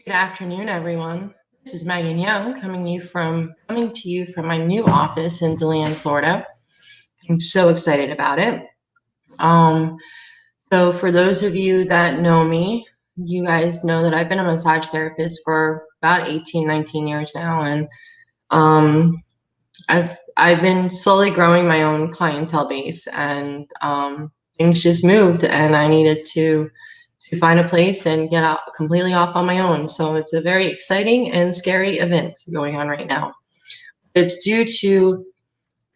Good afternoon, everyone. This is Megan Young coming to you from my new office in DeLand, Florida. I'm so excited about it. Um, so for those of you that know me, you guys know that I've been a massage therapist for about 18, 19 years now, and um, I've been slowly growing my own clientele base, and things just moved, and I needed to find a place and get out completely off on my own. So it's a very exciting and scary event going on right now. It's due to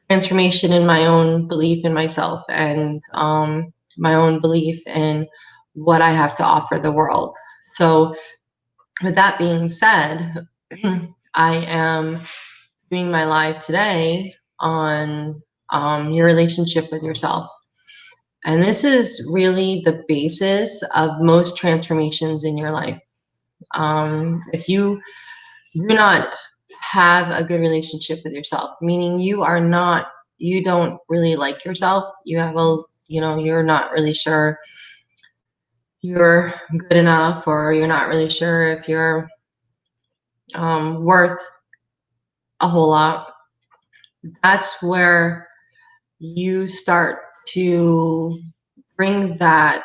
transformation in my own belief in myself and my own belief in what I have to offer the world. So, with that being said, I am doing my live today on your relationship with yourself. And this is really the basis of most transformations in your life. If you do not have a good relationship with yourself, meaning you don't really like yourself, you're not really sure you're good enough, or you're not really sure if you're worth a whole lot, that's where you start to bring that,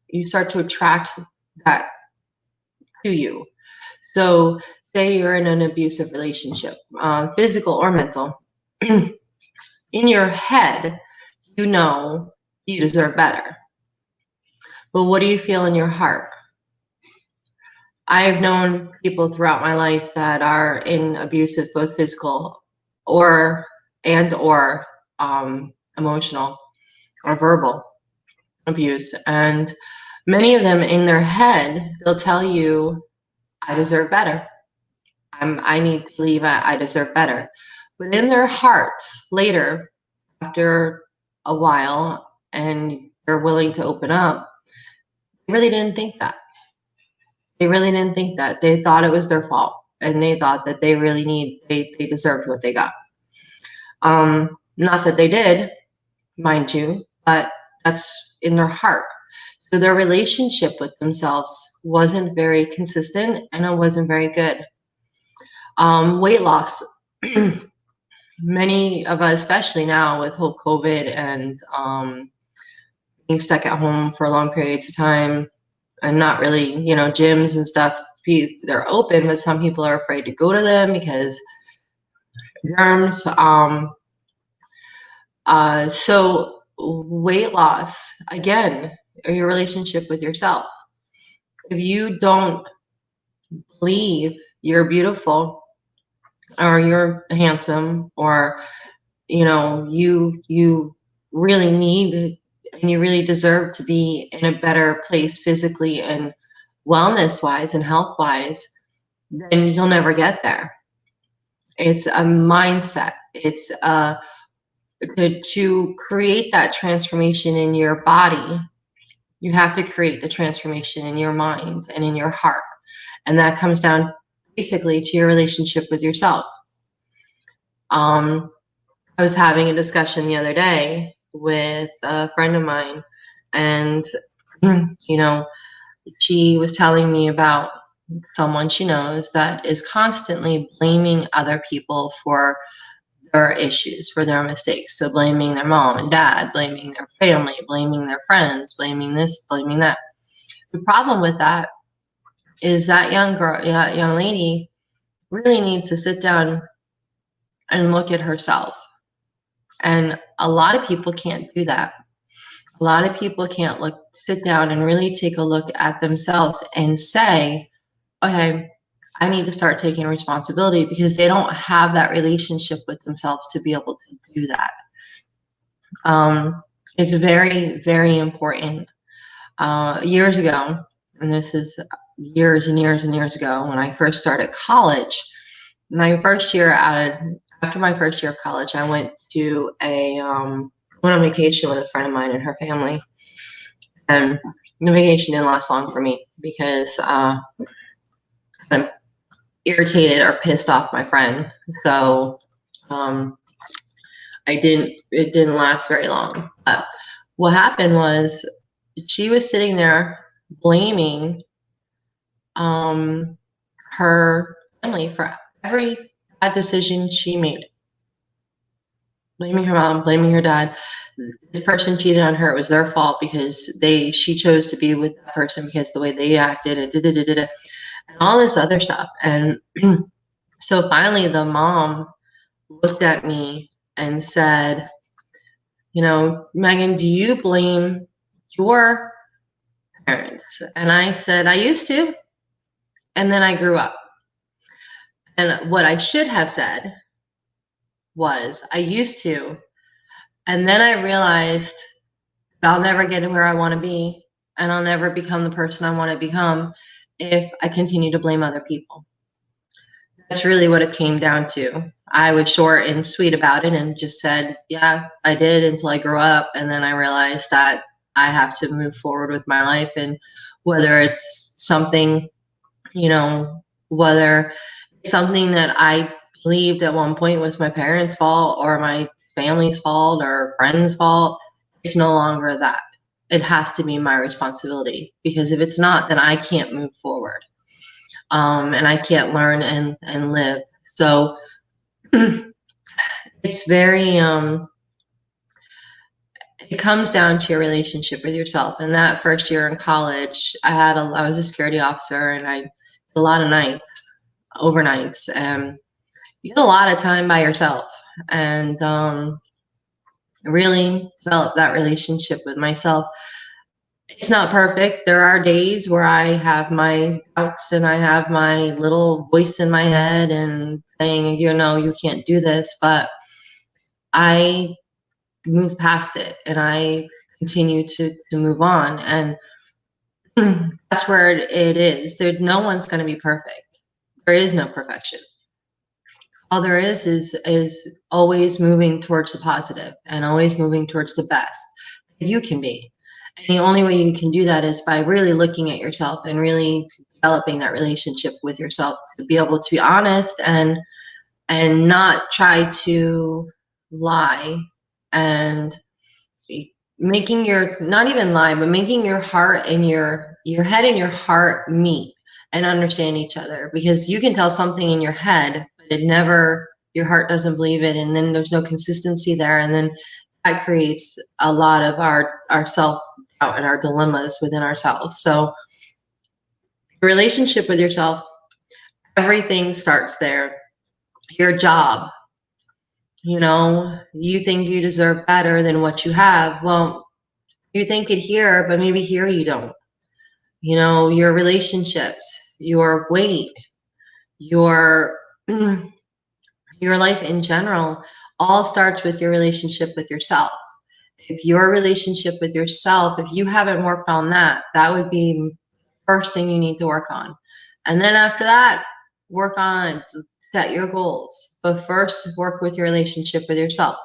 you start to attract that to you. So, say you're in an abusive relationship, physical or mental, in your head, you know you deserve better. But what do you feel in your heart? I've known people throughout my life that are in abusive, both physical or or emotional or verbal abuse. And many of them in their head, they'll tell you, I deserve better. I need to leave. I deserve better. But in their hearts, later, after a while, and they're willing to open up, they really didn't think that. They really didn't think that. They thought it was their fault, and they thought that they deserved what they got. Not that they did, mind you, but that's in their heart. So their relationship with themselves wasn't very consistent, and it wasn't very good. Weight loss. Many of us, especially now with whole COVID and being stuck at home for long periods of time and not really, gyms and stuff, they're open, but some people are afraid to go to them because germs. So weight loss, again, your relationship with yourself. If you don't believe you're beautiful or you're handsome, or you really need and you really deserve to be in a better place physically and wellness wise and health wise, then you'll never get there. It's a mindset. It's to create that transformation in your body, you have to create the transformation in your mind and in your heart. And that comes down basically to your relationship with yourself. I was having a discussion the other day with a friend of mine, and she was telling me about someone she knows that is constantly blaming other people for their issues, for their mistakes. So blaming their mom and dad, blaming their family, blaming their friends, blaming this, blaming that. The problem with that is that young lady really needs to sit down and look at herself. And a lot of people can't do that. A lot of people can't sit down and really take a look at themselves and say, okay, I need to start taking responsibility, because they don't have that relationship with themselves to be able to do that. It's very, very important. Years ago, and this is years and years and years ago, when I first started college, after my first year of college, I went on vacation with a friend of mine and her family, and the vacation didn't last long for me because I'm irritated or pissed off my friend. So it didn't last very long. But what happened was, she was sitting there blaming her family for every bad decision she made. Blaming her mom, blaming her dad. This person cheated on her. It was their fault because she chose to be with that person because the way they acted and and all this other stuff. And so finally the mom looked at me and said, Megan, do you blame your parents? And I said, I used to. And then I grew up. And what I should have said was, I used to. And then I realized that I'll never get to where I want to be. And I'll never become the person I want to become if I continue to blame other people. That's really what it came down to. I was short and sweet about it and just said, yeah, I did until I grew up. And then I realized that I have to move forward with my life. And whether it's something, whether it's something that I believed at one point was my parents' fault or my family's fault or friends' fault, it's no longer that. It has to be my responsibility, because if it's not, then I can't move forward. And I can't learn and live. So it's very, it comes down to your relationship with yourself. And that first year in college, I was a security officer, and I did a lot of nights, overnights, and you get a lot of time by yourself, and really develop that relationship with myself. It's not perfect. There are days where I have my doubts and I have my little voice in my head and saying, you can't do this, but I move past it and I continue to move on. And that's where it is. No one's going to be perfect. There is no perfection. All there is always moving towards the positive and always moving towards the best that you can be. And the only way you can do that is by really looking at yourself and really developing that relationship with yourself, to be able to be honest and not try to lie, and making not even lie, but making your heart and your head and your heart meet and understand each other. Because you can tell something in your head, but your heart doesn't believe it, and then there's no consistency there, and then that creates a lot of our self-doubt and our dilemmas within ourselves. So relationship with yourself, everything starts there. Your job, you think you deserve better than what you have. Well, you think it here, but maybe here you don't. Your relationships, your weight, your life in general, all starts with your relationship with yourself. If your relationship with yourself, if you haven't worked on that, that would be the first thing you need to work on. And then after that, work on, set your goals. But first, work with your relationship with yourself.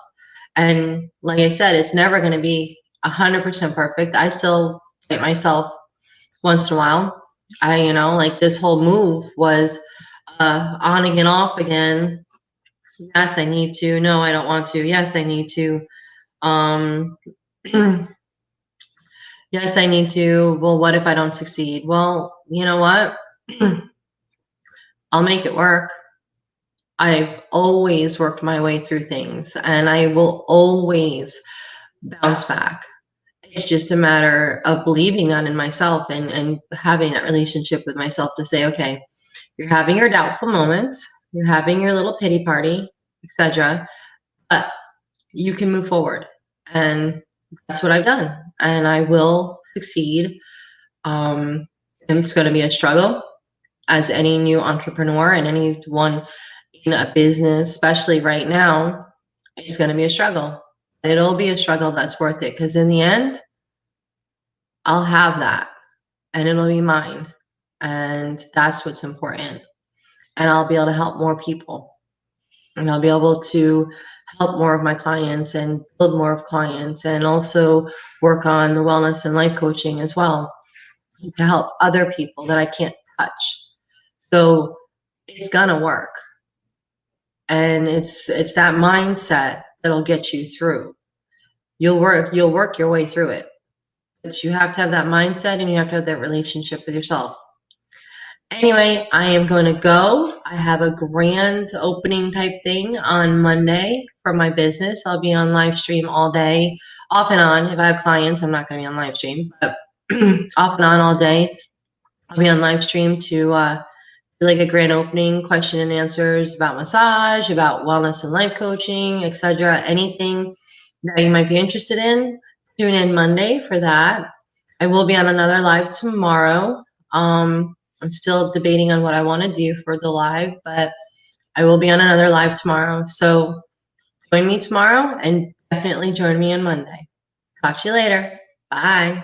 And like I said, it's never going to be 100% perfect. I still fight myself once in a while. Like this whole move was on again, off again. Yes, I need to. No, I don't want to. Yes, I need to. Yes, I need to. Well, what if I don't succeed? Well, you know what? I'll make it work. I've always worked my way through things, and I will always bounce back. It's just a matter of believing that in myself and having that relationship with myself to say, okay, you're having your doubtful moments, you're having your little pity party, etc., but you can move forward. And that's what I've done. And I will succeed. It's going to be a struggle, as any new entrepreneur and anyone in a business, especially right now. It's going to be a struggle. It'll be a struggle that's worth it, because in the end, I'll have that and it'll be mine. And that's what's important. And I'll be able to help more people. And I'll be able to help more of my clients and build more of clients, and also work on the wellness and life coaching as well, to help other people that I can't touch. So it's gonna work. And it's that mindset that'll get you through. You'll work your way through it. But you have to have that mindset, and you have to have that relationship with yourself. Anyway, I am going to go. I have a grand opening type thing on Monday for my business. I'll be on live stream all day, off and on. If I have clients, I'm not going to be on live stream, but off and on all day. I'll be on live stream to do like a grand opening, question and answers about massage, about wellness and life coaching, etc. Anything that you might be interested in, tune in Monday for that. I will be on another live tomorrow. I'm still debating on what I want to do for the live, but I will be on another live tomorrow. So join me tomorrow and definitely join me on Monday. Talk to you later. Bye.